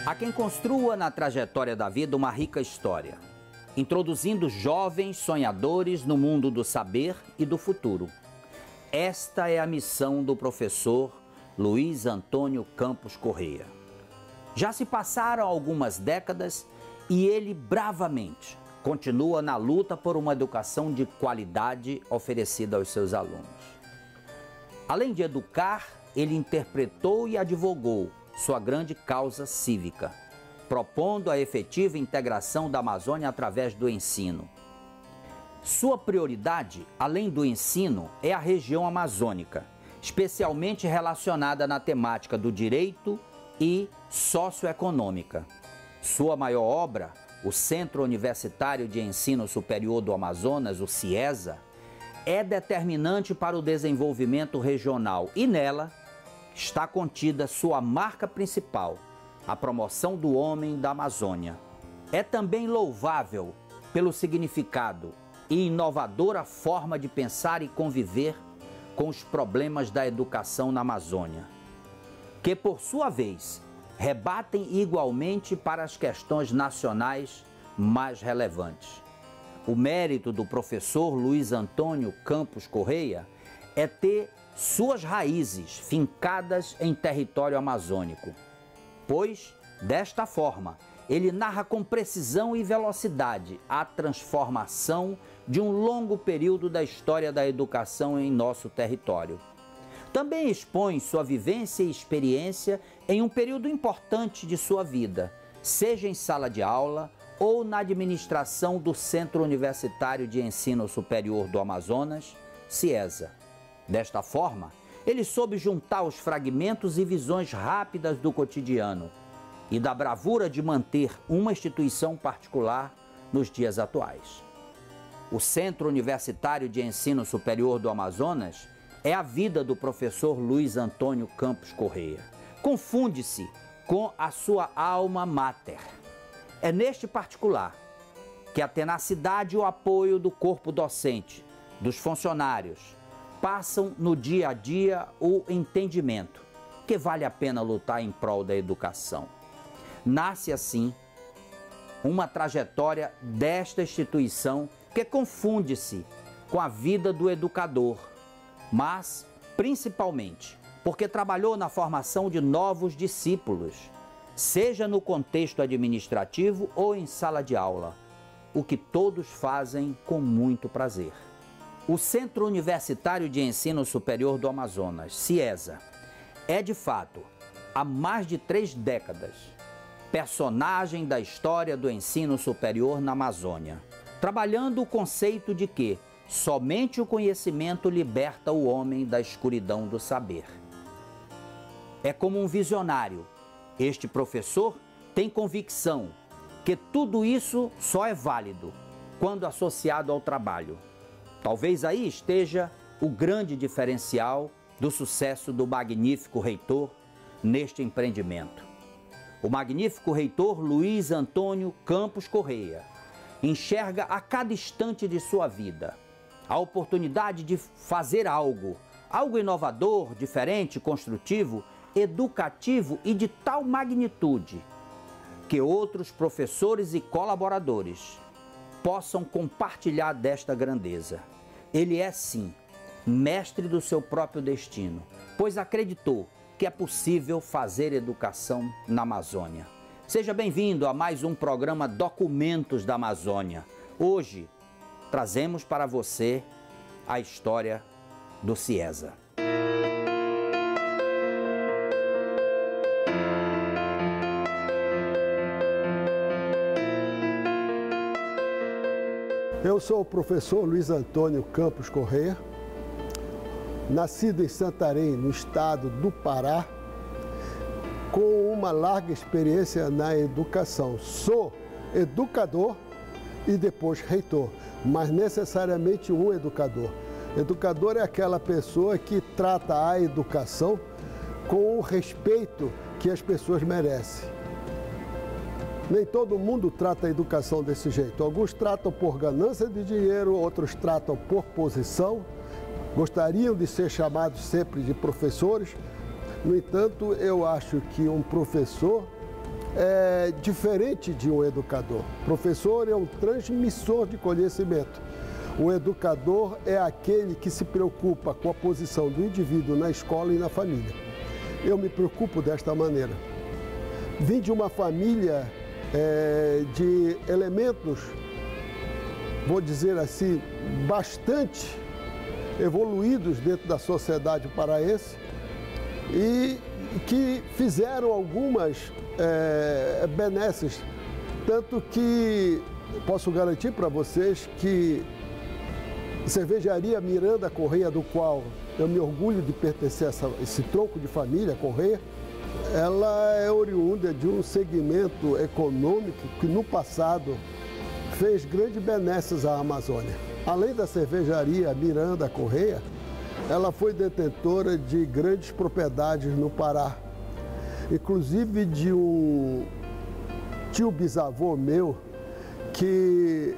Há quem construa na trajetória da vida uma rica história, introduzindo jovens sonhadores no mundo do saber e do futuro. Esta é a missão do professor Luiz Antônio Campos Correia. Já se passaram algumas décadas e ele bravamente continua na luta por uma educação de qualidade oferecida aos seus alunos. Além de educar, ele interpretou e advogou sua grande causa cívica, propondo a efetiva integração da Amazônia através do ensino. Sua prioridade, além do ensino, é a região amazônica, especialmente relacionada na temática do direito e socioeconômica. Sua maior obra, o Centro Universitário de Ensino Superior do Amazonas, o CIESA, é determinante para o desenvolvimento regional e nela está contida sua marca principal, a promoção do homem da Amazônia. É também louvável pelo significado e inovadora forma de pensar e conviver com os problemas da educação na Amazônia, que por sua vez rebatem igualmente para as questões nacionais mais relevantes. O mérito do professor Luiz Antônio Campos Correia é ter suas raízes fincadas em território amazônico, pois, desta forma, ele narra com precisão e velocidade a transformação de um longo período da história da educação em nosso território. Também expõe sua vivência e experiência em um período importante de sua vida, seja em sala de aula ou na administração do Centro Universitário de Ensino Superior do Amazonas, CIESA. Desta forma, ele soube juntar os fragmentos e visões rápidas do cotidiano e da bravura de manter uma instituição particular nos dias atuais. O Centro Universitário de Ensino Superior do Amazonas é a vida do professor Luiz Antônio Campos Correia. Confunde-se com a sua alma mater. É neste particular que a tenacidade e o apoio do corpo docente, dos funcionários, passam no dia a dia o entendimento que vale a pena lutar em prol da educação. Nasce assim uma trajetória desta instituição que confunde-se com a vida do educador, mas principalmente porque trabalhou na formação de novos discípulos, seja no contexto administrativo ou em sala de aula, o que todos fazem com muito prazer. O Centro Universitário de Ensino Superior do Amazonas, CIESA, é de fato, há mais de 3 décadas, personagem da história do ensino superior na Amazônia, trabalhando o conceito de que somente o conhecimento liberta o homem da escuridão do saber. É como um visionário. Este professor tem convicção que tudo isso só é válido quando associado ao trabalho. Talvez aí esteja o grande diferencial do sucesso do magnífico reitor neste empreendimento. O magnífico reitor Luiz Antônio Campos Correia enxerga a cada instante de sua vida a oportunidade de fazer algo inovador, diferente, construtivo, educativo e de tal magnitude que outros professores e colaboradores possam compartilhar desta grandeza. Ele é, sim, mestre do seu próprio destino, pois acreditou que é possível fazer educação na Amazônia. Seja bem-vindo a mais um programa Documentos da Amazônia. Hoje, trazemos para você a história do CIESA. Eu sou o professor Luiz Antônio Campos Correia, nascido em Santarém, no estado do Pará, com uma larga experiência na educação. Sou educador e depois reitor, mas necessariamente um educador. Educador é aquela pessoa que trata a educação com o respeito que as pessoas merecem. Nem todo mundo trata a educação desse jeito. Alguns tratam por ganância de dinheiro, outros tratam por posição, gostariam de ser chamados sempre de professores. No entanto, eu acho que um professor é diferente de um educador. O professor é um transmissor de conhecimento. O educador é aquele que se preocupa com a posição do indivíduo na escola e na família. Eu me preocupo desta maneira. Vim de uma família de elementos, vou dizer assim, bastante evoluídos dentro da sociedade paraense e que fizeram algumas benesses, tanto que posso garantir para vocês que a cervejaria Miranda Correia, do qual eu me orgulho de pertencer a esse tronco de família, Correia, ela é oriunda de um segmento econômico que no passado fez grandes benesses à Amazônia. Além da cervejaria Miranda Correia, ela foi detentora de grandes propriedades no Pará, inclusive de um tio bisavô meu que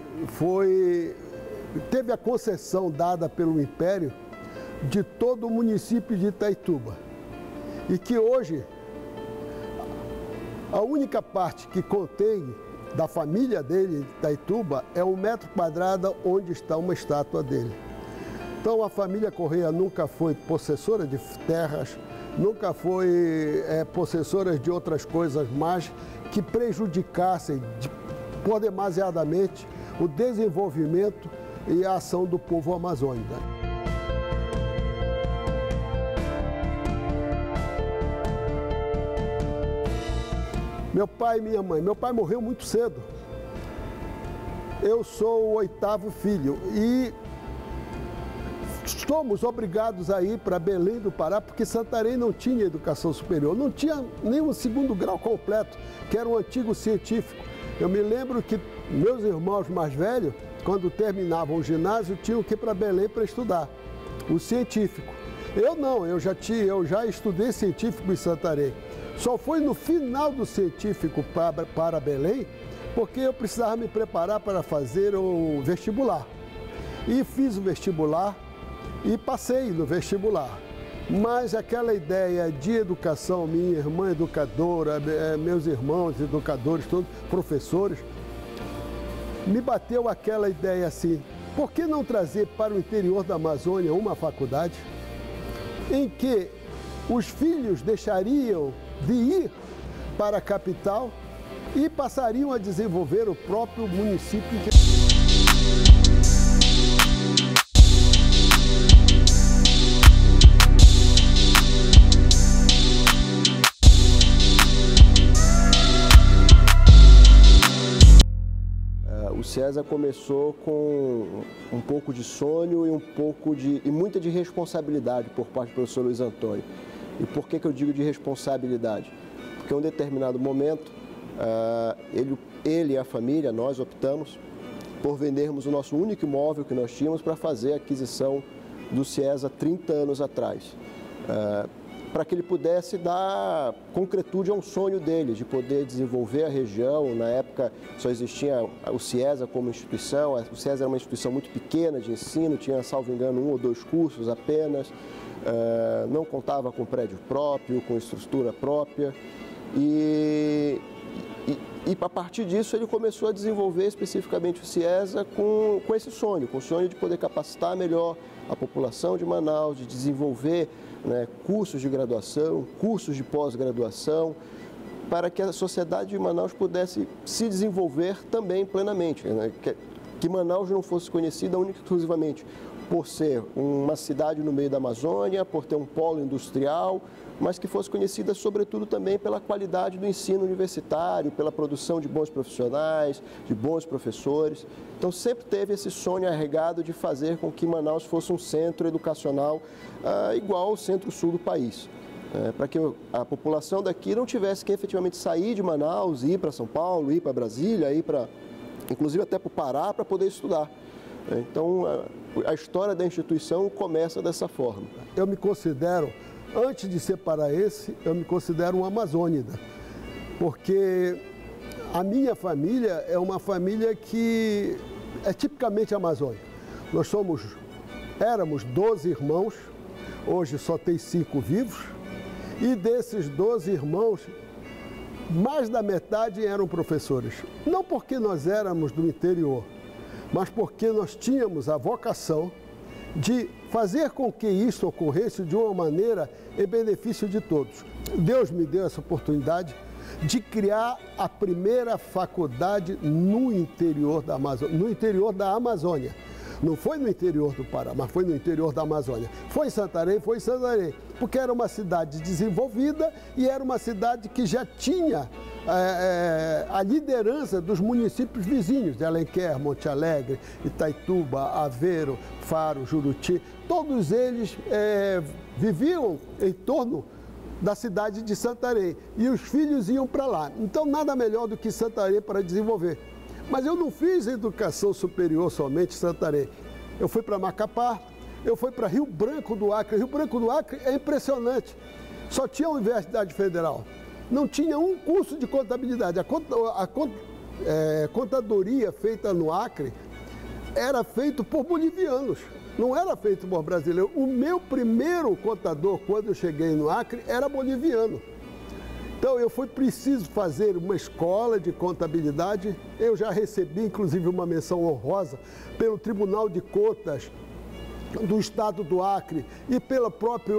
teve a concessão dada pelo Império de todo o município de Itaituba e que hoje a única parte que contém da família dele, Itaituba, é 1 metro quadrado onde está uma estátua dele. Então a família Correia nunca foi possessora de terras, nunca foi possessora de outras coisas mais que prejudicassem por demasiadamente o desenvolvimento e a ação do povo amazônico. Meu pai e minha mãe. Meu pai morreu muito cedo. Eu sou o 8º filho e somos obrigados a ir para Belém do Pará porque Santarém não tinha educação superior, não tinha nem um 2º grau completo, que era um antigo científico. Eu me lembro que meus irmãos mais velhos, quando terminavam o ginásio, tinham que ir para Belém para estudar o científico. Eu não, eu já estudei científico em Santarém. Só foi no final do científico para Belém, porque eu precisava me preparar para fazer o vestibular. E fiz o vestibular e passei no vestibular. Mas aquela ideia de educação, minha irmã educadora, meus irmãos educadores, todos professores, me bateu aquela ideia assim, por que não trazer para o interior da Amazônia uma faculdade em que os filhos deixariam de ir para a capital e passariam a desenvolver o próprio município. O CIESA começou com um pouco de sonho e muita de responsabilidade por parte do professor Luiz Antônio. E por que eu digo de responsabilidade? Porque em um determinado momento, ele e a família, nós optamos por vendermos o nosso único imóvel que nós tínhamos para fazer a aquisição do CIESA 30 anos atrás. Para que ele pudesse dar concretude a um sonho dele, de poder desenvolver a região. Na época só existia o CIESA como instituição, o CIESA era uma instituição muito pequena de ensino, tinha, salvo engano, 1 ou 2 cursos apenas, não contava com prédio próprio, com estrutura própria. E a partir disso ele começou a desenvolver especificamente o CIESA com esse sonho, com o sonho de poder capacitar melhor a população de Manaus, de desenvolver cursos de graduação, cursos de pós-graduação, para que a sociedade de Manaus pudesse se desenvolver também plenamente, que Manaus não fosse conhecida única e exclusivamente por ser uma cidade no meio da Amazônia, por ter um polo industrial, mas que fosse conhecida sobretudo também pela qualidade do ensino universitário, pela produção de bons profissionais, de bons professores. Então sempre teve esse sonho arraigado de fazer com que Manaus fosse um centro educacional igual ao centro-sul do país. Para que a população daqui não tivesse que efetivamente sair de Manaus, ir para São Paulo, ir para Brasília, inclusive até para o Pará para poder estudar. Então a história da instituição começa dessa forma. Eu me considero, antes de ser paraense, eu me considero um amazônida, porque a minha família é uma família que é tipicamente amazônica. Nós éramos 12 irmãos, hoje só tem 5 vivos, e desses 12 irmãos, mais da metade eram professores. Não porque nós éramos do interior, mas porque nós tínhamos a vocação de fazer com que isso ocorresse de uma maneira em benefício de todos. Deus me deu essa oportunidade de criar a primeira faculdade no interior da Amazônia. Não foi no interior do Pará, mas foi no interior da Amazônia. Foi em Santarém, porque era uma cidade desenvolvida e era uma cidade que já tinha a liderança dos municípios vizinhos, de Alenquer, Monte Alegre, Itaituba, Aveiro, Faro, Juruti. Todos eles viviam em torno da cidade de Santarém e os filhos iam para lá. Então, nada melhor do que Santarém para desenvolver. Mas eu não fiz educação superior somente em Santarém. Eu fui para Macapá, eu fui para Rio Branco do Acre. Rio Branco do Acre é impressionante. Só tinha a Universidade Federal. Não tinha um curso de contabilidade. A contadoria feita no Acre era feita por bolivianos, não era feito por brasileiros. O meu primeiro contador, quando eu cheguei no Acre, era boliviano. Então, eu fui preciso fazer uma escola de contabilidade. Eu já recebi, inclusive, uma menção honrosa pelo Tribunal de Contas do Estado do Acre e pela própria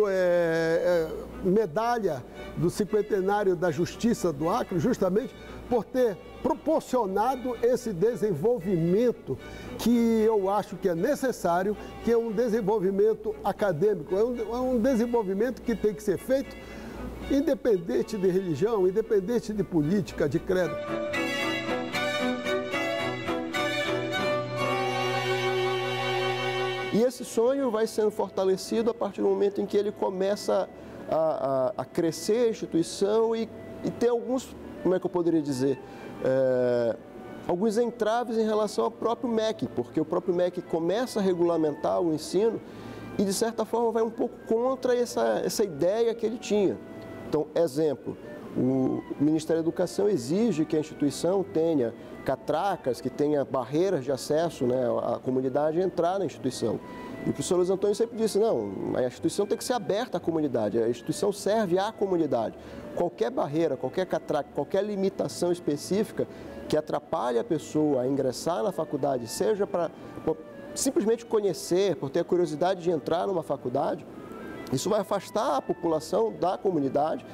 medalha do cinquentenário da Justiça do Acre, justamente por ter proporcionado esse desenvolvimento que eu acho que é necessário, que é um desenvolvimento acadêmico, é um desenvolvimento que tem que ser feito independente de religião, independente de política, de credo. E esse sonho vai sendo fortalecido a partir do momento em que ele começa a crescer a instituição e ter alguns, como é que eu poderia dizer, alguns entraves em relação ao próprio MEC, porque o próprio MEC começa a regulamentar o ensino e, de certa forma, vai um pouco contra essa ideia que ele tinha. Então, exemplo, o Ministério da Educação exige que a instituição tenha catracas, que tenha barreiras de acesso, né, à comunidade entrar na instituição. E o professor Luiz Antônio sempre disse, não, a instituição tem que ser aberta à comunidade, a instituição serve à comunidade. Qualquer barreira, qualquer catraca, qualquer limitação específica que atrapalhe a pessoa a ingressar na faculdade, seja para simplesmente conhecer, por ter a curiosidade de entrar numa faculdade, isso vai afastar a população da comunidade,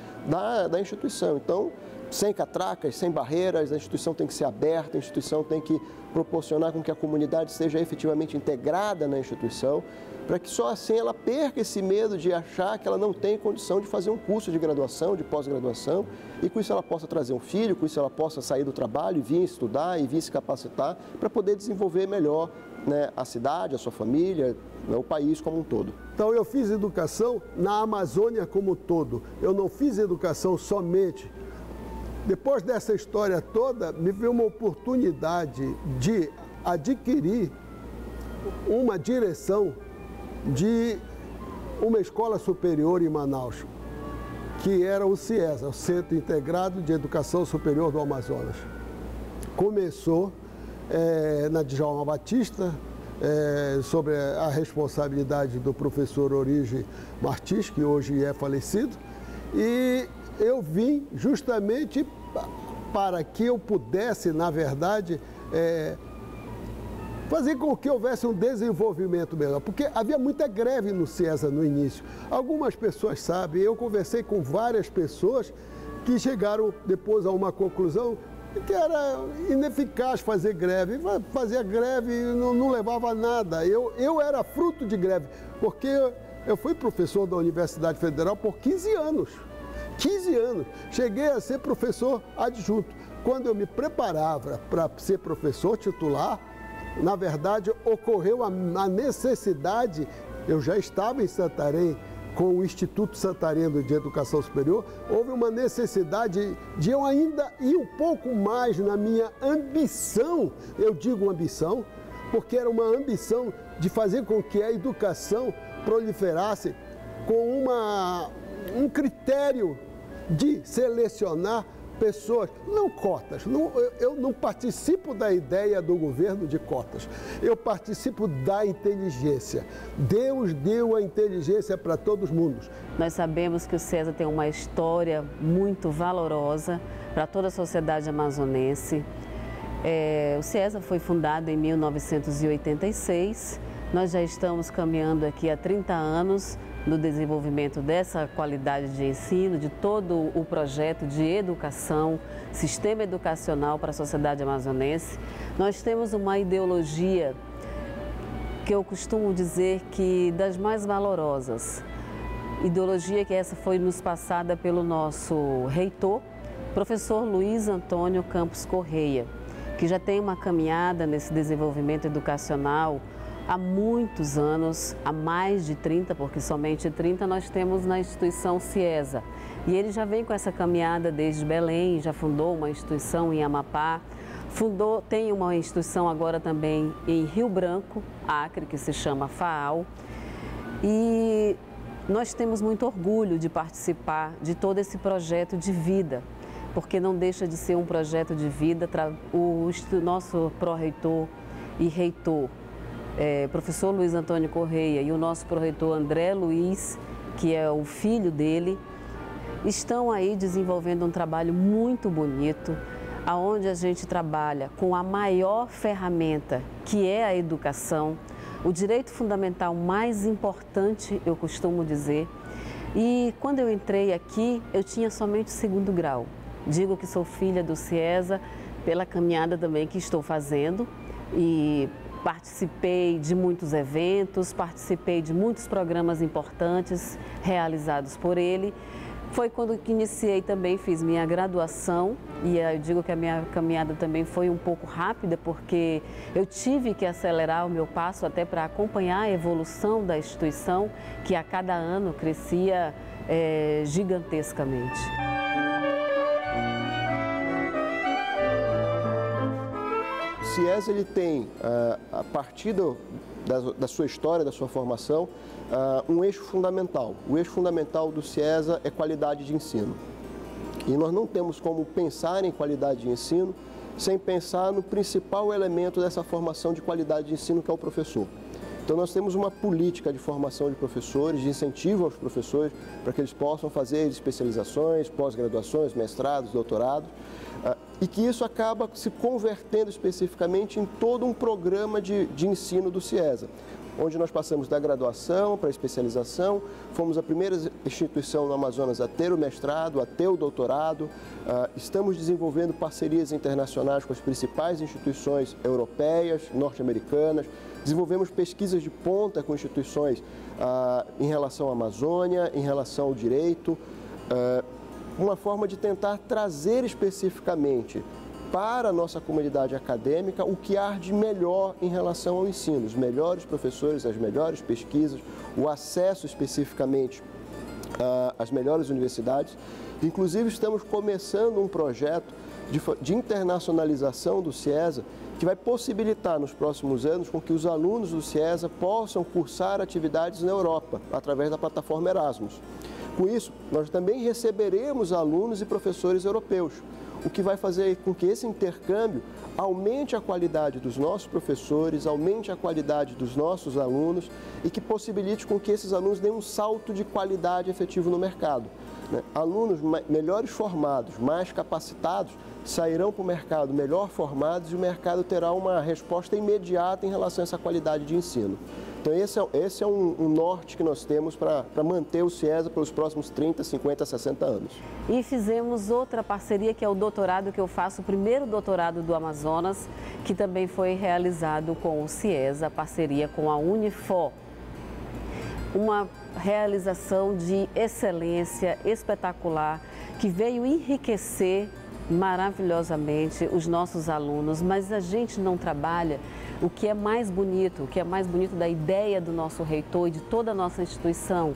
da instituição. Então, sem catracas, sem barreiras, a instituição tem que ser aberta, a instituição tem que proporcionar com que a comunidade seja efetivamente integrada na instituição, para que só assim ela perca esse medo de achar que ela não tem condição de fazer um curso de graduação, de pós-graduação, e com isso ela possa trazer um filho, com isso ela possa sair do trabalho e vir estudar e vir se capacitar para poder desenvolver melhor, né, a cidade, a sua família, né, o país como um todo. Então, eu fiz educação na Amazônia como um todo. Eu não fiz educação somente. Depois dessa história toda, me veio uma oportunidade de adquirir uma direção de uma escola superior em Manaus, que era o CIESA, o Centro Integrado de Educação Superior do Amazonas. Começou na Djalma Batista, sobre a responsabilidade do professor Origi Martins, que hoje é falecido, e eu vim justamente para que eu pudesse, na verdade, fazer com que houvesse um desenvolvimento melhor, porque havia muita greve no CIESA no início. Algumas pessoas sabem, eu conversei com várias pessoas que chegaram depois a uma conclusão que era ineficaz fazer greve. Fazia greve e não levava a nada. Eu era fruto de greve, porque eu fui professor da Universidade Federal por 15 anos. 15 anos. Cheguei a ser professor adjunto. Quando eu me preparava para ser professor titular, na verdade, ocorreu a necessidade, eu já estava em Santarém, com o Instituto Santareno de Educação Superior, houve uma necessidade de eu ainda ir um pouco mais na minha ambição, eu digo ambição, porque era uma ambição de fazer com que a educação proliferasse com um critério de selecionar pessoas, não cotas, eu não participo da ideia do governo de cotas, eu participo da inteligência. Deus deu a inteligência para todos os mundos. Nós sabemos que o CIESA tem uma história muito valorosa para toda a sociedade amazonense. O CIESA foi fundado em 1986, nós já estamos caminhando aqui há 30 anos no desenvolvimento dessa qualidade de ensino, de todo o projeto de educação, sistema educacional para a sociedade amazonense. Nós temos uma ideologia que eu costumo dizer que das mais valorosas. Ideologia que essa foi nos passada pelo nosso reitor, professor Luiz Antônio Campos Correia, que já tem uma caminhada nesse desenvolvimento educacional há muitos anos, há mais de 30, porque somente 30 nós temos na instituição CIESA. E ele já vem com essa caminhada desde Belém, já fundou uma instituição em Amapá, tem uma instituição agora também em Rio Branco, Acre, que se chama FAAL. E nós temos muito orgulho de participar de todo esse projeto de vida, porque não deixa de ser um projeto de vida. O nosso pró-reitor e reitor, professor Luiz Antônio Correia, e o nosso pró-reitor André Luiz, que é o filho dele, estão aí desenvolvendo um trabalho muito bonito, onde a gente trabalha com a maior ferramenta, que é a educação, o direito fundamental mais importante, eu costumo dizer. E quando eu entrei aqui, eu tinha somente o 2º grau. Digo que sou filha do CIESA pela caminhada também que estou fazendo, e participei de muitos eventos, participei de muitos programas importantes realizados por ele. Foi quando que iniciei também, fiz minha graduação, e eu digo que a minha caminhada também foi um pouco rápida, porque eu tive que acelerar o meu passo até para acompanhar a evolução da instituição, que a cada ano crescia gigantescamente. O CIESA ele tem, a partir da sua história, da sua formação, um eixo fundamental. O eixo fundamental do CIESA é qualidade de ensino. E nós não temos como pensar em qualidade de ensino sem pensar no principal elemento dessa formação de qualidade de ensino, que é o professor. Então nós temos uma política de formação de professores, de incentivo aos professores, para que eles possam fazer especializações, pós-graduações, mestrados, doutorados, e que isso acaba se convertendo especificamente em todo um programa de ensino do CIESA, onde nós passamos da graduação para a especialização, fomos a primeira instituição no Amazonas a ter o mestrado, a ter o doutorado, estamos desenvolvendo parcerias internacionais com as principais instituições europeias, norte-americanas, desenvolvemos pesquisas de ponta com instituições em relação à Amazônia, em relação ao direito, uma forma de tentar trazer especificamente para a nossa comunidade acadêmica o que há de melhor em relação ao ensino, os melhores professores, as melhores pesquisas, o acesso especificamente às melhores universidades. Inclusive, estamos começando um projeto de internacionalização do CIESA, que vai possibilitar nos próximos anos com que os alunos do CIESA possam cursar atividades na Europa, através da plataforma Erasmus. Com isso, nós também receberemos alunos e professores europeus, o que vai fazer com que esse intercâmbio aumente a qualidade dos nossos professores, aumente a qualidade dos nossos alunos e que possibilite com que esses alunos deem um salto de qualidade efetivo no mercado. Alunos melhores formados, mais capacitados, sairão para o mercado melhor formados e o mercado terá uma resposta imediata em relação a essa qualidade de ensino. Então esse é um norte que nós temos para manter o CIESA pelos próximos 30, 50, 60 anos. E fizemos outra parceria, que é o doutorado que eu faço, o primeiro doutorado do Amazonas, que também foi realizado com o CIESA, parceria com a Unifor. Uma realização de excelência espetacular, que veio enriquecer maravilhosamente os nossos alunos, mas a gente não trabalha o que é mais bonito, da ideia do nosso reitor e de toda a nossa instituição,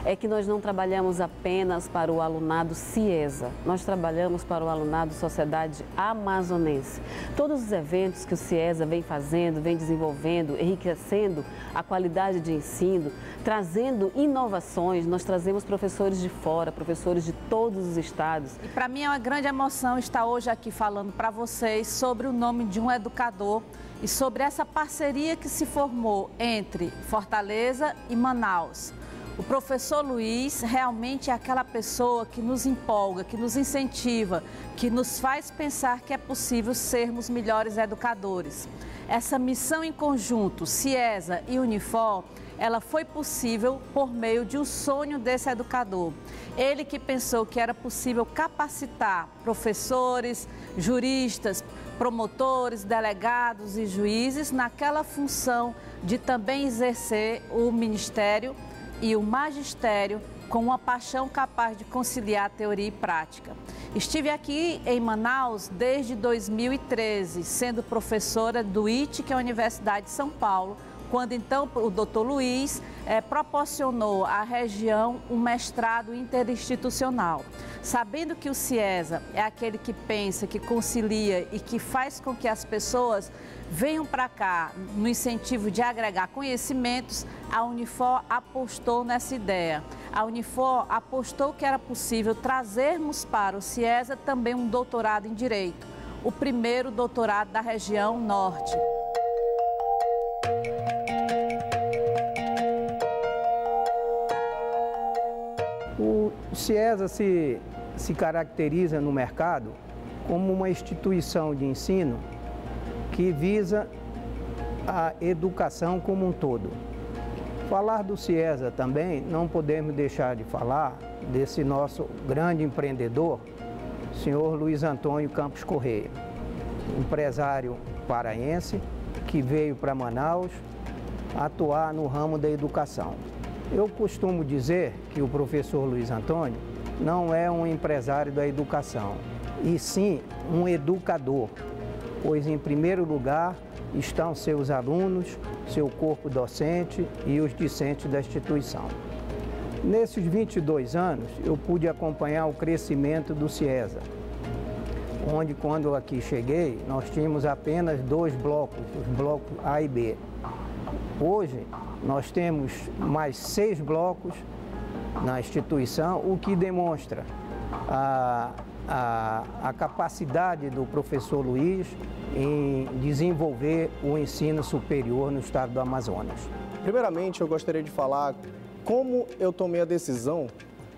é que nós não trabalhamos apenas para o alunado CIESA, nós trabalhamos para o alunado Sociedade Amazonense. Todos os eventos que o CIESA vem fazendo, vem desenvolvendo, enriquecendo a qualidade de ensino, trazendo inovações, nós trazemos professores de fora, professores de todos os estados. E para mim é uma grande emoção estar hoje aqui falando para vocês sobre o nome de um educador e sobre essa parceria que se formou entre Fortaleza e Manaus. O professor Luiz realmente é aquela pessoa que nos empolga, que nos incentiva, que nos faz pensar que é possível sermos melhores educadores. Essa missão em conjunto, CIESA e Unifor, ela foi possível por meio de um sonho desse educador. Ele que pensou que era possível capacitar professores, juristas, promotores, delegados e juízes naquela função de também exercer o ministério e o magistério com uma paixão capaz de conciliar teoria e prática. Estive aqui em Manaus desde 2013, sendo professora do ITE, que é a Universidade de São Paulo, quando então o doutor Luiz proporcionou à região um mestrado interinstitucional. Sabendo que o CIESA é aquele que pensa, que concilia e que faz com que as pessoas venham para cá no incentivo de agregar conhecimentos, a Unifor apostou nessa ideia. A Unifor apostou que era possível trazermos para o CIESA também um doutorado em Direito, o primeiro doutorado da região Norte. O CIESA se caracteriza no mercado como uma instituição de ensino que visa a educação como um todo. Falar do CIESA também, não podemos deixar de falar desse nosso grande empreendedor, o senhor Luiz Antônio Campos Correia, empresário paraense que veio para Manaus atuar no ramo da educação. Eu costumo dizer que o professor Luiz Antônio não é um empresário da educação, e sim um educador, pois em primeiro lugar estão seus alunos, seu corpo docente e os discentes da instituição. Nesses 22 anos, eu pude acompanhar o crescimento do CIESA, onde quando eu aqui cheguei, nós tínhamos apenas 2 blocos, os blocos A e B. Hoje, nós temos mais 6 blocos na instituição, o que demonstra a capacidade do professor Luiz em desenvolver o ensino superior no estado do Amazonas. Primeiramente, eu gostaria de falar como eu tomei a decisão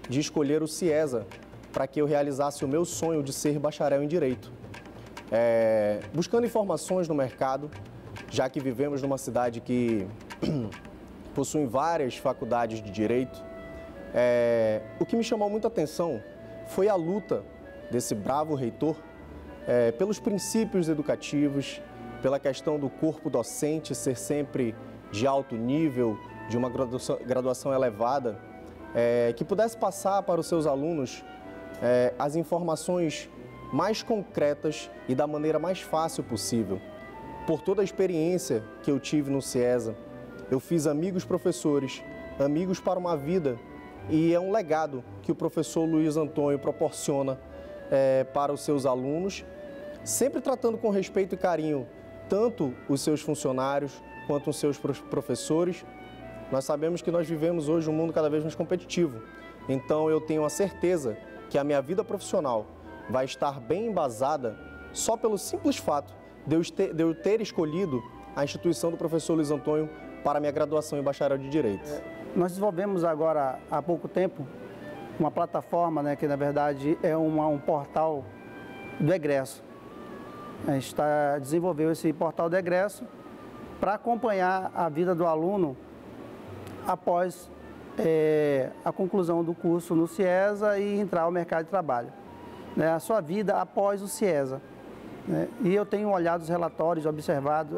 de escolher o CIESA para que eu realizasse o meu sonho de ser bacharel em Direito. Buscando informações no mercado, já que vivemos numa cidade que possui várias faculdades de Direito, o que me chamou muita atenção foi a luta desse bravo reitor pelos princípios educativos, pela questão do corpo docente ser sempre de alto nível, de uma graduação elevada, que pudesse passar para os seus alunos as informações mais concretas e da maneira mais fácil possível. Por toda a experiência que eu tive no CIESA, eu fiz amigos professores, amigos para uma vida, e é um legado que o professor Luiz Antônio proporciona para os seus alunos, sempre tratando com respeito e carinho tanto os seus funcionários quanto os seus professores. Nós sabemos que nós vivemos hoje um mundo cada vez mais competitivo, então eu tenho a certeza que a minha vida profissional vai estar bem embasada só pelo simples fato de eu ter escolhido a instituição do professor Luiz Antônio para a minha graduação em bacharel de Direito. Nós desenvolvemos agora, há pouco tempo, uma plataforma, que na verdade é um portal do egresso. A gente desenvolveu esse portal do egresso para acompanhar a vida do aluno após a conclusão do curso no CIESA e entrar ao mercado de trabalho. A sua vida após o CIESA. E eu tenho olhado os relatórios, observado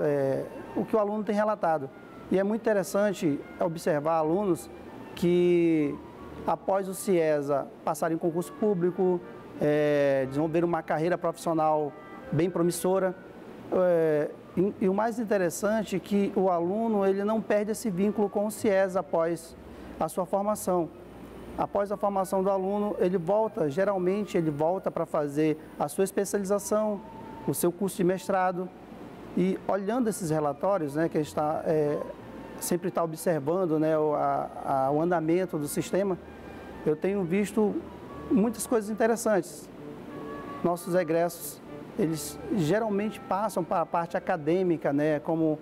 o que o aluno tem relatado. E é muito interessante observar alunos que, após o CIESA, passaram em concurso público, desenvolver uma carreira profissional bem promissora. E o mais interessante é que o aluno ele não perde esse vínculo com o CIES após a sua formação. Após a formação do aluno, geralmente ele volta para fazer a sua especialização, o seu curso de mestrado. E olhando esses relatórios, né, que a gente sempre está observando, né, o andamento do sistema, eu tenho visto muitas coisas interessantes. Nossos egressos, eles geralmente passam para a parte acadêmica, né, como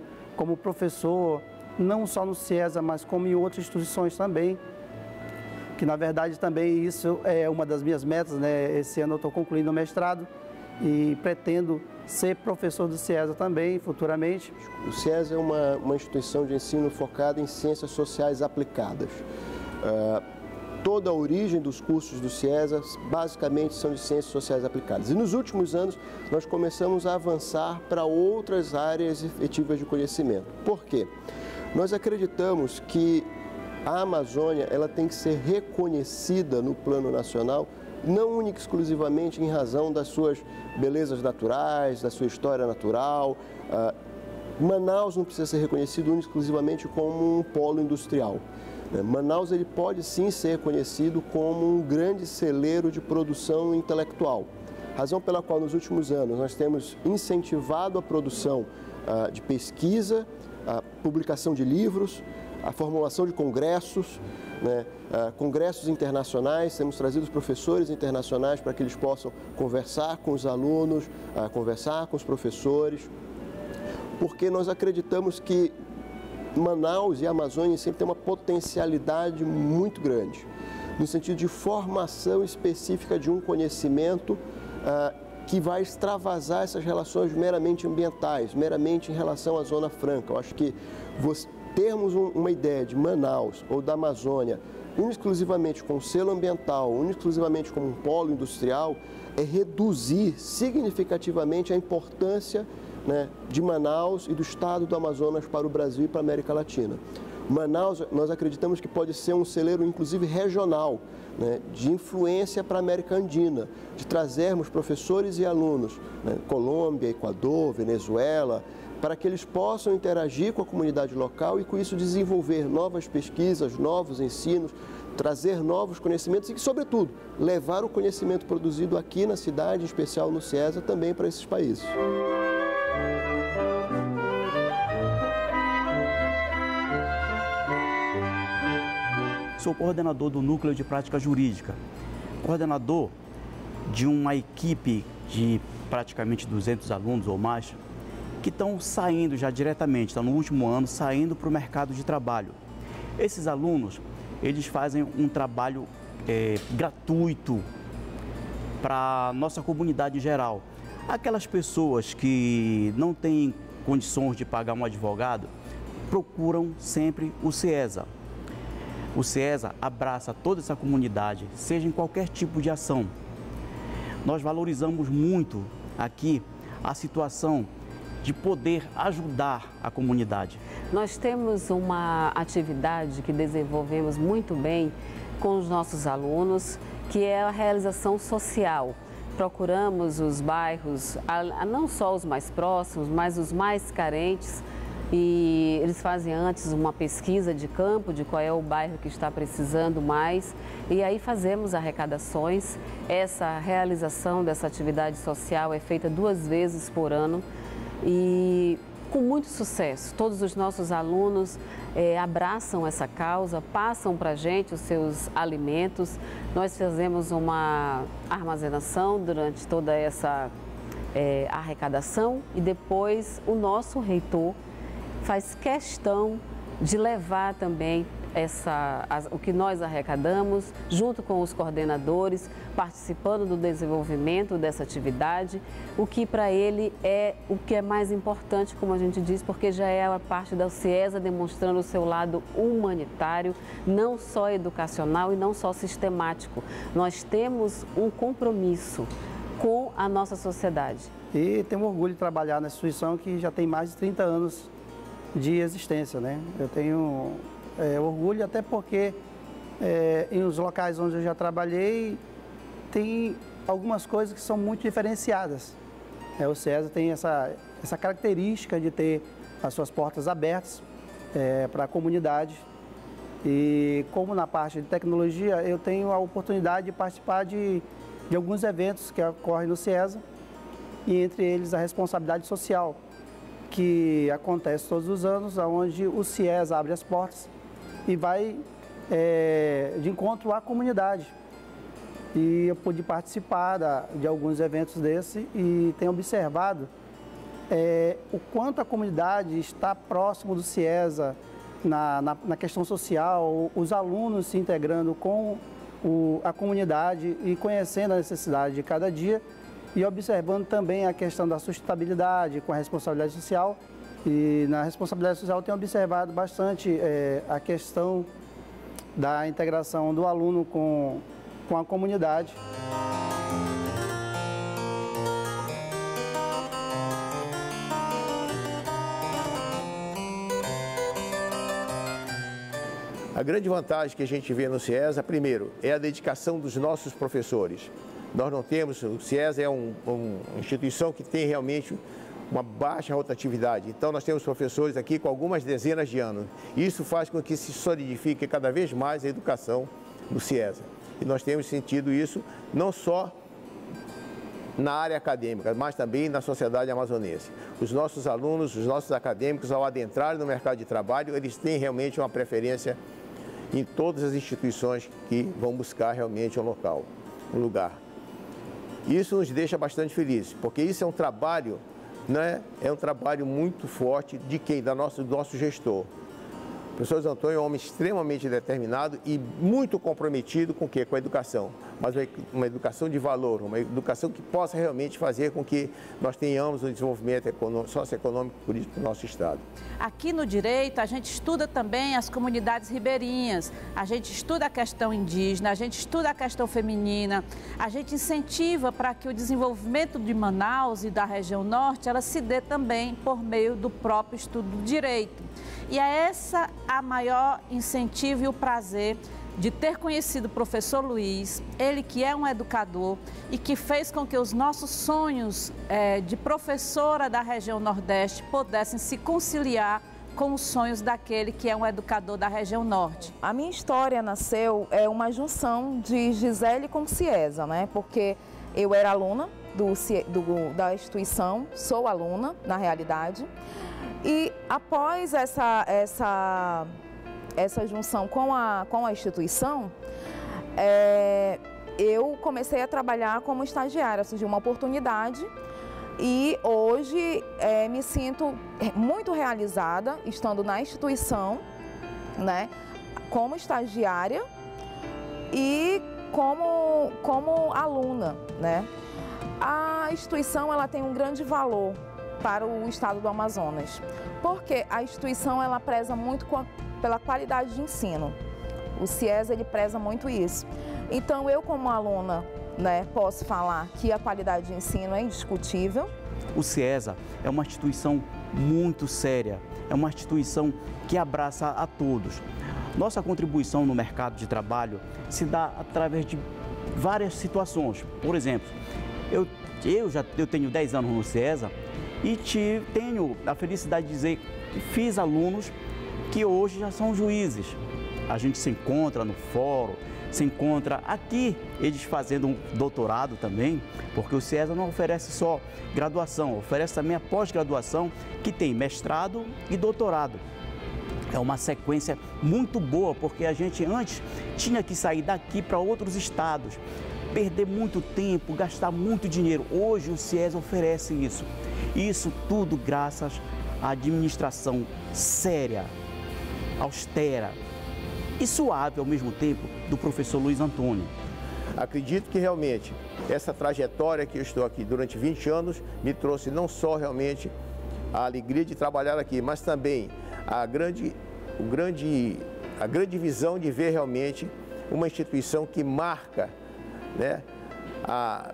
professor, não só no CIESA, mas como em outras instituições também, que na verdade também isso é uma das minhas metas, né? Esse ano eu estou concluindo o mestrado e pretendo ser professor do CIESA também, futuramente. O CIESA é uma instituição de ensino focada em ciências sociais aplicadas. Toda a origem dos cursos do CIESA basicamente são de ciências sociais aplicadas. E nos últimos anos nós começamos a avançar para outras áreas efetivas de conhecimento. Por quê? Nós acreditamos que a Amazônia ela tem que ser reconhecida no plano nacional, não única e exclusivamente em razão das suas belezas naturais, da sua história natural. Manaus não precisa ser reconhecido única e exclusivamente como um polo industrial. Manaus ele pode sim ser reconhecido como um grande celeiro de produção intelectual, razão pela qual nos últimos anos nós temos incentivado a produção de pesquisa, a publicação de livros, a formulação de congressos, né, congressos internacionais. Temos trazido os professores internacionais para que eles possam conversar com os alunos, conversar com os professores, porque nós acreditamos que Manaus e a Amazônia sempre tem uma potencialidade muito grande, no sentido de formação específica de um conhecimento que vai extravasar essas relações meramente ambientais, meramente em relação à Zona Franca. Eu acho que termos uma ideia de Manaus ou da Amazônia exclusivamente com selo ambiental, exclusivamente como um polo industrial, é reduzir significativamente a importância, né, de Manaus e do estado do Amazonas para o Brasil e para a América Latina. Manaus, nós acreditamos que pode ser um celeiro, inclusive regional, né, de influência para a América Andina, de trazermos professores e alunos, né, Colômbia, Equador, Venezuela, para que eles possam interagir com a comunidade local e, com isso, desenvolver novas pesquisas, novos ensinos, trazer novos conhecimentos e, sobretudo, levar o conhecimento produzido aqui na cidade, em especial no CIESA, também para esses países. Sou coordenador do Núcleo de Prática Jurídica, coordenador de uma equipe de praticamente 200 alunos ou mais, que estão saindo já diretamente, estão no último ano, saindo para o mercado de trabalho. Esses alunos, eles fazem um trabalho gratuito para a nossa comunidade em geral. Aquelas pessoas que não têm condições de pagar um advogado, procuram sempre o CIESA. O CIESA abraça toda essa comunidade, seja em qualquer tipo de ação. Nós valorizamos muito aqui a situação de poder ajudar a comunidade. Nós temos uma atividade que desenvolvemos muito bem com os nossos alunos, que é a realização social. Procuramos os bairros, não só os mais próximos, mas os mais carentes, e eles fazem antes uma pesquisa de campo de qual é o bairro que está precisando mais, e aí fazemos arrecadações. Essa realização dessa atividade social é feita 2 vezes por ano e com muito sucesso. Todos os nossos alunos abraçam essa causa, passam para a gente os seus alimentos. Nós fazemos uma armazenação durante toda essa arrecadação e depois o nosso reitor faz questão de levar também o que nós arrecadamos, junto com os coordenadores, participando do desenvolvimento dessa atividade, o que para ele é o que é mais importante, como a gente diz, porque já é a parte da CIESA demonstrando o seu lado humanitário, não só educacional e não só sistemático. Nós temos um compromisso com a nossa sociedade. E tenho orgulho de trabalhar nessa instituição que já tem mais de 30 anos de existência, né? Eu tenho orgulho até porque em os locais onde eu já trabalhei tem algumas coisas que são muito diferenciadas. O CIESA tem essa característica de ter as suas portas abertas para a comunidade. E como na parte de tecnologia, eu tenho a oportunidade de participar de alguns eventos que ocorrem no CIESA, e entre eles a responsabilidade social, que acontece todos os anos, onde o CIESA abre as portas e vai de encontro à comunidade. E eu pude participar de alguns eventos desse e tenho observado o quanto a comunidade está próximo do CIESA na questão social, os alunos se integrando com a comunidade e conhecendo a necessidade de cada dia e observando também a questão da sustentabilidade com a responsabilidade social. E na responsabilidade social eu tenho observado bastante a questão da integração do aluno com a comunidade. A grande vantagem que a gente vê no CIESA, primeiro, é a dedicação dos nossos professores. Nós não temos, o CIESA é uma instituição que tem realmente uma baixa rotatividade. Então, nós temos professores aqui com algumas dezenas de anos. Isso faz com que se solidifique cada vez mais a educação no CIESA. E nós temos sentido isso não só na área acadêmica, mas também na sociedade amazonense. Os nossos alunos, os nossos acadêmicos, ao adentrarem no mercado de trabalho, eles têm realmente uma preferência em todas as instituições que vão buscar realmente um local, um lugar. Isso nos deixa bastante felizes, porque isso é um trabalho, né? É um trabalho muito forte de quem? Do nosso gestor. O professor Luiz Antônio é um homem extremamente determinado e muito comprometido com o quê? Com a educação. Mas uma educação de valor, uma educação que possa realmente fazer com que nós tenhamos um desenvolvimento socioeconômico e político do nosso Estado. Aqui no Direito, a gente estuda também as comunidades ribeirinhas, a gente estuda a questão indígena, a gente estuda a questão feminina, a gente incentiva para que o desenvolvimento de Manaus e da região norte, ela se dê também por meio do próprio estudo do direito. E é essa a maior incentivo e o prazer de ter conhecido o professor Luiz, ele que é um educador e que fez com que os nossos sonhos de professora da região Nordeste pudessem se conciliar com os sonhos daquele que é um educador da região Norte. A minha história nasceu uma junção de Gisele com CIESA, né? Porque eu era aluna da instituição, sou aluna, na realidade, e após essa junção com a instituição, eu comecei a trabalhar como estagiária, surgiu uma oportunidade e hoje me sinto muito realizada estando na instituição, né, como estagiária e como aluna, né. A instituição ela tem um grande valor para o estado do Amazonas, porque a instituição ela preza muito pela qualidade de ensino. O CIESA ele preza muito isso. Então eu como aluna, né, posso falar que a qualidade de ensino é indiscutível. O CIESA é uma instituição muito séria, é uma instituição que abraça a todos. Nossa contribuição no mercado de trabalho se dá através de várias situações. Por exemplo, eu tenho 10 anos no CIESA e tenho a felicidade de dizer que fiz alunos que hoje já são juízes. A gente se encontra no fórum, se encontra aqui, eles fazendo um doutorado também, porque o CIESA não oferece só graduação, oferece também a pós-graduação, que tem mestrado e doutorado. É uma sequência muito boa, porque a gente antes tinha que sair daqui para outros estados, perder muito tempo, gastar muito dinheiro. Hoje o CIESA oferece isso. Isso tudo graças à administração séria, austera e suave ao mesmo tempo do professor Luiz Antônio. Acredito que realmente essa trajetória que eu estou aqui durante 20 anos me trouxe não só realmente a alegria de trabalhar aqui, mas também a grande visão de ver realmente uma instituição que marca, né,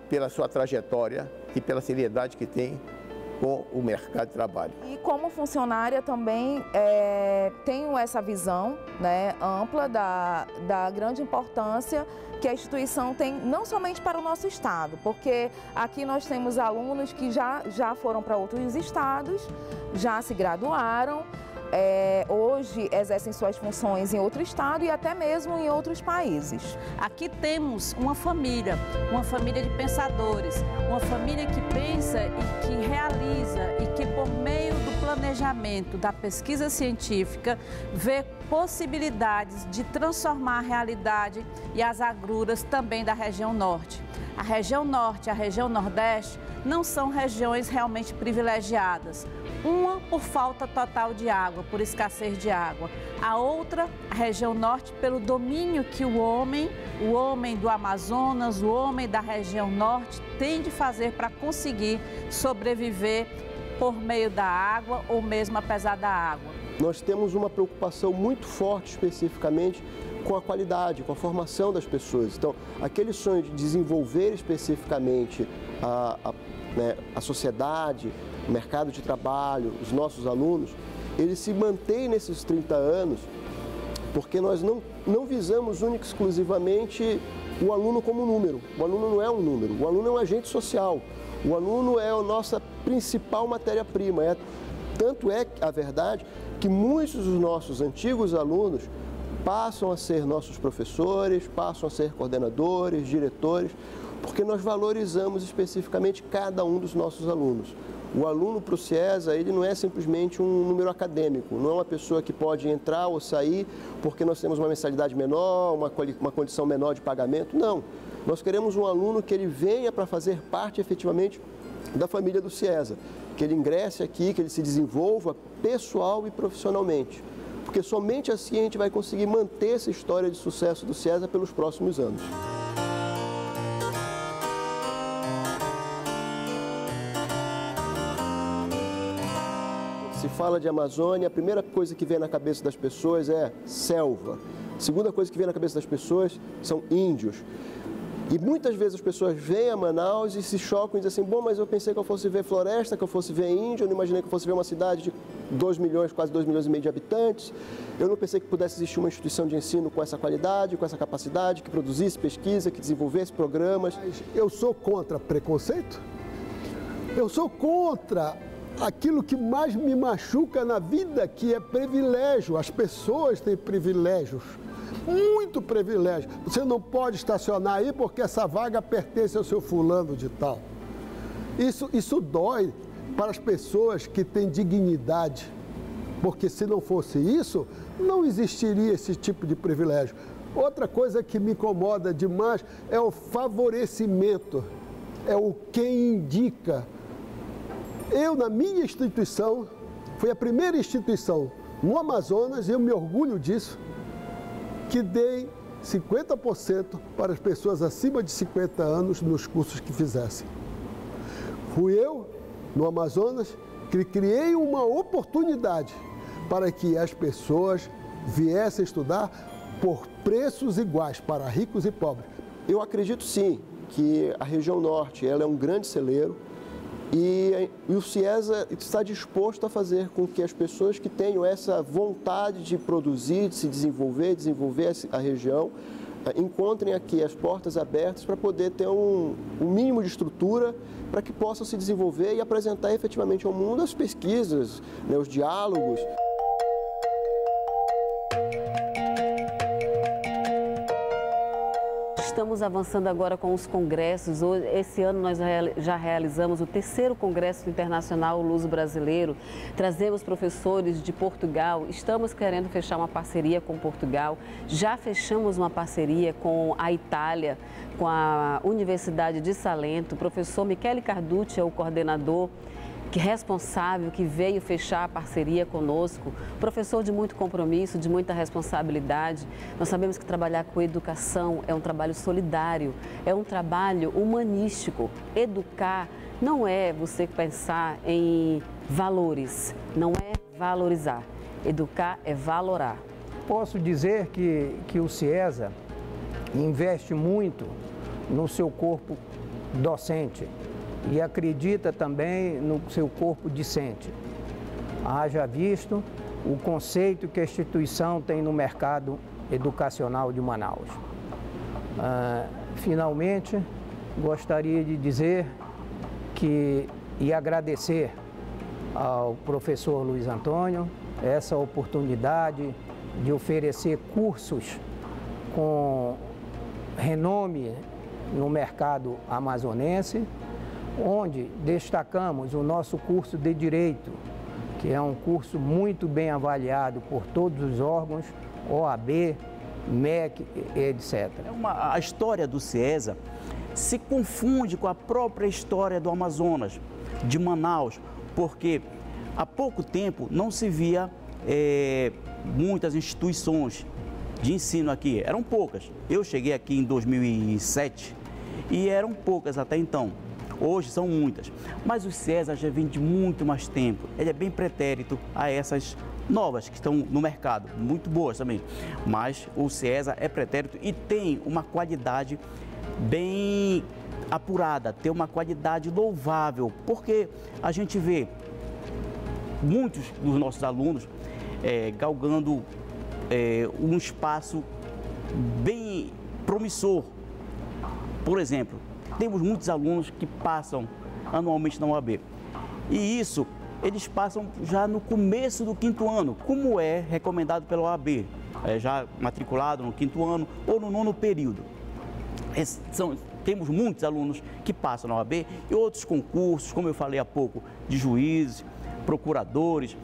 pela sua trajetória e pela seriedade que tem com o mercado de trabalho. E como funcionária também tenho essa visão, né, ampla da grande importância que a instituição tem, não somente para o nosso estado, porque aqui nós temos alunos que já foram para outros estados, já se graduaram, hoje exercem suas funções em outro estado e até mesmo em outros países. Aqui temos uma família de pensadores, uma família que pensa e que realiza e que por meio do planejamento, da pesquisa científica, vê possibilidades de transformar a realidade e as agruras também da região norte. A região norte e a região nordeste não são regiões realmente privilegiadas. Uma por falta total de água, por escassez de água. A outra, a região norte, pelo domínio que o homem do Amazonas, o homem da região norte tem de fazer para conseguir sobreviver por meio da água ou mesmo apesar da água. Nós temos uma preocupação muito forte especificamente com a qualidade, com a formação das pessoas. Então, aquele sonho de desenvolver especificamente a sociedade, o mercado de trabalho, os nossos alunos, ele se mantém nesses 30 anos, porque nós não visamos única e exclusivamente o aluno como número. O aluno não é um número, o aluno é um agente social. O aluno é a nossa principal matéria-prima. Tanto é a verdade que muitos dos nossos antigos alunos passam a ser nossos professores, passam a ser coordenadores, diretores, porque nós valorizamos especificamente cada um dos nossos alunos. O aluno para o CIESA, ele não é simplesmente um número acadêmico, não é uma pessoa que pode entrar ou sair porque nós temos uma mensalidade menor, uma condição menor de pagamento, não. Nós queremos um aluno que ele venha para fazer parte efetivamente da família do CIESA, que ele ingresse aqui, que ele se desenvolva pessoal e profissionalmente, porque somente assim a gente vai conseguir manter essa história de sucesso do CIESA pelos próximos anos. Se fala de Amazônia, a primeira coisa que vem na cabeça das pessoas é selva. A segunda coisa que vem na cabeça das pessoas são índios. E muitas vezes as pessoas vêm a Manaus e se chocam e dizem assim, bom, mas eu pensei que eu fosse ver floresta, que eu fosse ver índio, eu não imaginei que eu fosse ver uma cidade de 2 milhões, quase 2 milhões e meio de habitantes. Eu não pensei que pudesse existir uma instituição de ensino com essa qualidade, com essa capacidade, que produzisse pesquisa, que desenvolvesse programas. Mas eu sou contra preconceito? Eu sou contra aquilo que mais me machuca na vida, que é privilégio. As pessoas têm privilégios, muito privilégio. Você não pode estacionar aí porque essa vaga pertence ao seu fulano de tal. Isso dói para as pessoas que têm dignidade, porque se não fosse isso, não existiria esse tipo de privilégio. Outra coisa que me incomoda demais é o favorecimento, é o quem indica. Eu, na minha instituição, foi a primeira instituição no Amazonas, e eu me orgulho disso, que dei 50% para as pessoas acima de 50 anos nos cursos que fizessem. Fui eu, no Amazonas, que criei uma oportunidade para que as pessoas viessem estudar por preços iguais para ricos e pobres. Eu acredito sim que a região norte ela é um grande celeiro e o CIESA está disposto a fazer com que as pessoas que tenham essa vontade de produzir, de se desenvolver a região, encontrem aqui as portas abertas para poder ter um mínimo de estrutura para que possam se desenvolver e apresentar efetivamente ao mundo as pesquisas, né, os diálogos. Estamos avançando agora com os congressos. Esse ano nós já realizamos o 3º Congresso Internacional Luso-Brasileiro. Trazemos professores de Portugal. Estamos querendo fechar uma parceria com Portugal. Já fechamos uma parceria com a Itália, com a Universidade de Salento. O professor Michele Carducci é o coordenador responsável, que veio fechar a parceria conosco, professor de muito compromisso, de muita responsabilidade. Nós sabemos que trabalhar com educação é um trabalho solidário, é um trabalho humanístico. Educar não é você pensar em valores, não é valorizar. Educar é valorar. Posso dizer que o CIESA investe muito no seu corpo docente. e acredita também no seu corpo discente. Haja visto o conceito que a instituição tem no mercado educacional de Manaus. Finalmente, gostaria de dizer e agradecer ao professor Luiz Antônio essa oportunidade de oferecer cursos com renome no mercado amazonense, onde destacamos o nosso curso de Direito, que é um curso muito bem avaliado por todos os órgãos, OAB, MEC, etc. A história do CIESA se confunde com a própria história do Amazonas, de Manaus, porque há pouco tempo não se via muitas instituições de ensino aqui, eram poucas. Eu cheguei aqui em 2007 e eram poucas até então. Hoje são muitas, mas o CIESA já vem de muito mais tempo. Ele é bem pretérito a essas novas que estão no mercado, muito boas também. Mas o CIESA é pretérito e tem uma qualidade bem apurada, tem uma qualidade louvável, porque a gente vê muitos dos nossos alunos galgando um espaço bem promissor. Por exemplo, temos muitos alunos que passam anualmente na UAB. E isso, eles passam já no começo do 5º ano, como é recomendado pela UAB, já matriculado no 5º ano ou no 9º período. Temos muitos alunos que passam na UAB e outros concursos, como eu falei há pouco, de juízes, procuradores.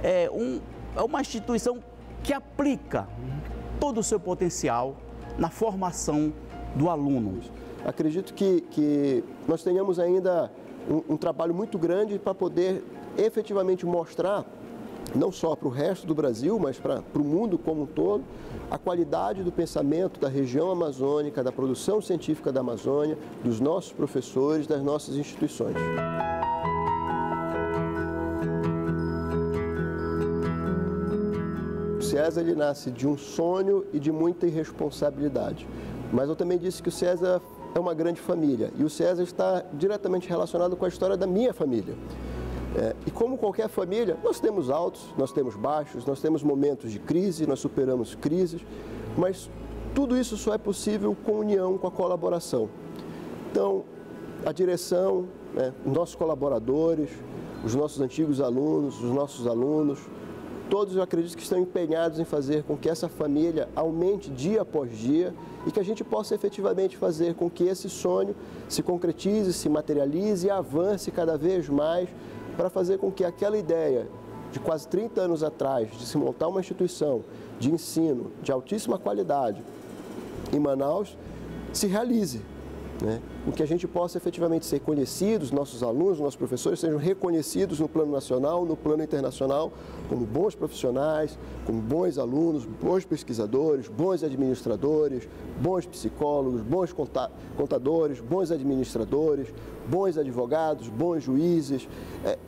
É uma instituição que aplica todo o seu potencial na formação do aluno. Acredito que nós tenhamos ainda um trabalho muito grande para poder efetivamente mostrar, não só para o resto do Brasil, mas para o mundo como um todo, a qualidade do pensamento da região amazônica, da produção científica da Amazônia, dos nossos professores, das nossas instituições. O CIESA ele nasce de um sonho e de muita irresponsabilidade, mas eu também disse que o CIESA é uma grande família e o CIESA está diretamente relacionado com a história da minha família. E como qualquer família, nós temos altos, nós temos baixos, nós temos momentos de crise, nós superamos crises, mas tudo isso só é possível com união, com a colaboração. Então, a direção, nossos colaboradores, os nossos antigos alunos, os nossos alunos, todos eu acredito que estão empenhados em fazer com que essa família aumente dia após dia e que a gente possa efetivamente fazer com que esse sonho se concretize, se materialize e avance cada vez mais para fazer com que aquela ideia de quase 30 anos atrás de se montar uma instituição de ensino de altíssima qualidade em Manaus se realize. Com que a gente possa efetivamente ser conhecidos, nossos alunos, nossos professores sejam reconhecidos no plano nacional, no plano internacional, como bons profissionais, como bons alunos, bons pesquisadores, bons administradores, bons psicólogos, bons contadores, bons administradores, bons advogados, bons juízes.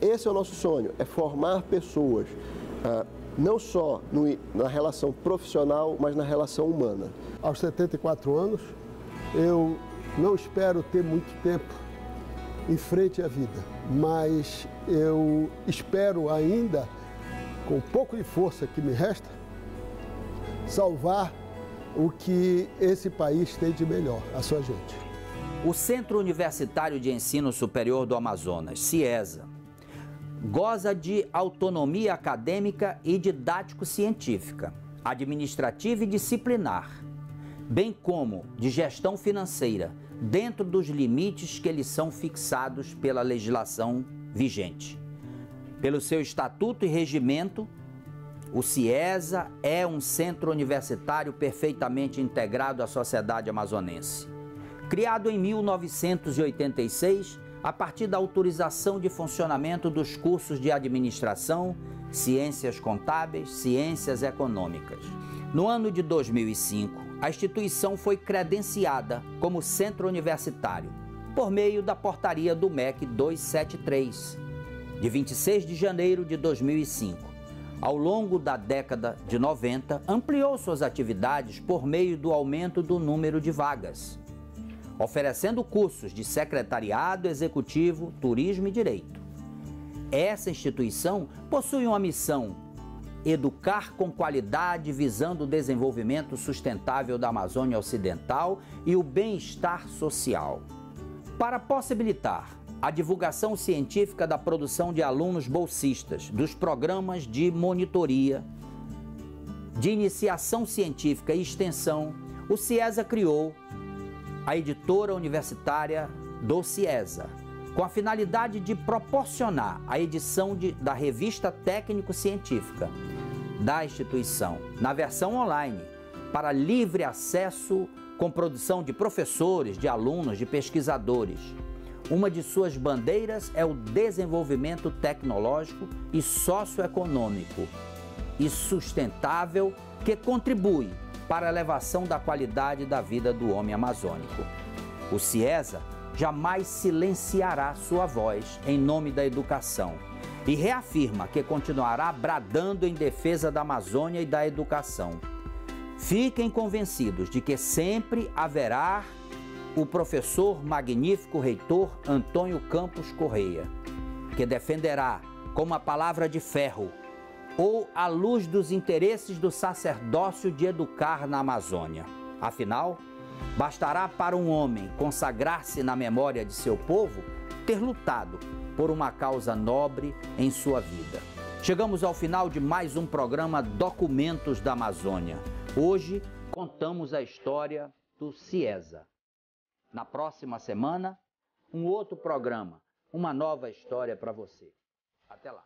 Esse é o nosso sonho, é formar pessoas, não só na relação profissional, mas na relação humana. Aos 74 anos, eu não espero ter muito tempo em frente à vida, mas eu espero ainda, com um pouco de força que me resta, salvar o que esse país tem de melhor, a sua gente. O Centro Universitário de Ensino Superior do Amazonas, CIESA, goza de autonomia acadêmica e didático-científica, administrativa e disciplinar, bem como de gestão financeira, dentro dos limites que lhes são fixados pela legislação vigente. Pelo seu estatuto e regimento, o CIESA é um centro universitário perfeitamente integrado à sociedade amazonense. Criado em 1986, a partir da autorização de funcionamento dos cursos de administração, ciências contábeis, ciências econômicas. No ano de 2005, a instituição foi credenciada como centro universitário por meio da portaria do MEC 273, de 26 de janeiro de 2005. Ao longo da década de 90, ampliou suas atividades por meio do aumento do número de vagas. oferecendo cursos de secretariado, executivo, turismo e direito. Essa instituição possui uma missão: educar com qualidade visando o desenvolvimento sustentável da Amazônia Ocidental e o bem-estar social. Para possibilitar a divulgação científica da produção de alunos bolsistas, dos programas de monitoria, de iniciação científica e extensão, o CIESA criou a editora universitária do CIESA, com a finalidade de proporcionar a edição da revista técnico-científica da instituição, na versão online, para livre acesso, com produção de professores, de alunos, de pesquisadores. Uma de suas bandeiras é o desenvolvimento tecnológico e socioeconômico e sustentável, que contribui para a elevação da qualidade da vida do homem amazônico. O CIESA jamais silenciará sua voz em nome da educação e reafirma que continuará bradando em defesa da Amazônia e da educação. Fiquem convencidos de que sempre haverá o professor magnífico reitor Antônio Campos Correia, que defenderá com uma palavra de ferro ou à luz dos interesses do sacerdócio de educar na Amazônia. Afinal, bastará para um homem consagrar-se na memória de seu povo ter lutado por uma causa nobre em sua vida. Chegamos ao final de mais um programa Documentos da Amazônia. Hoje contamos a história do CIESA. Na próxima semana, um outro programa, uma nova história para você. Até lá.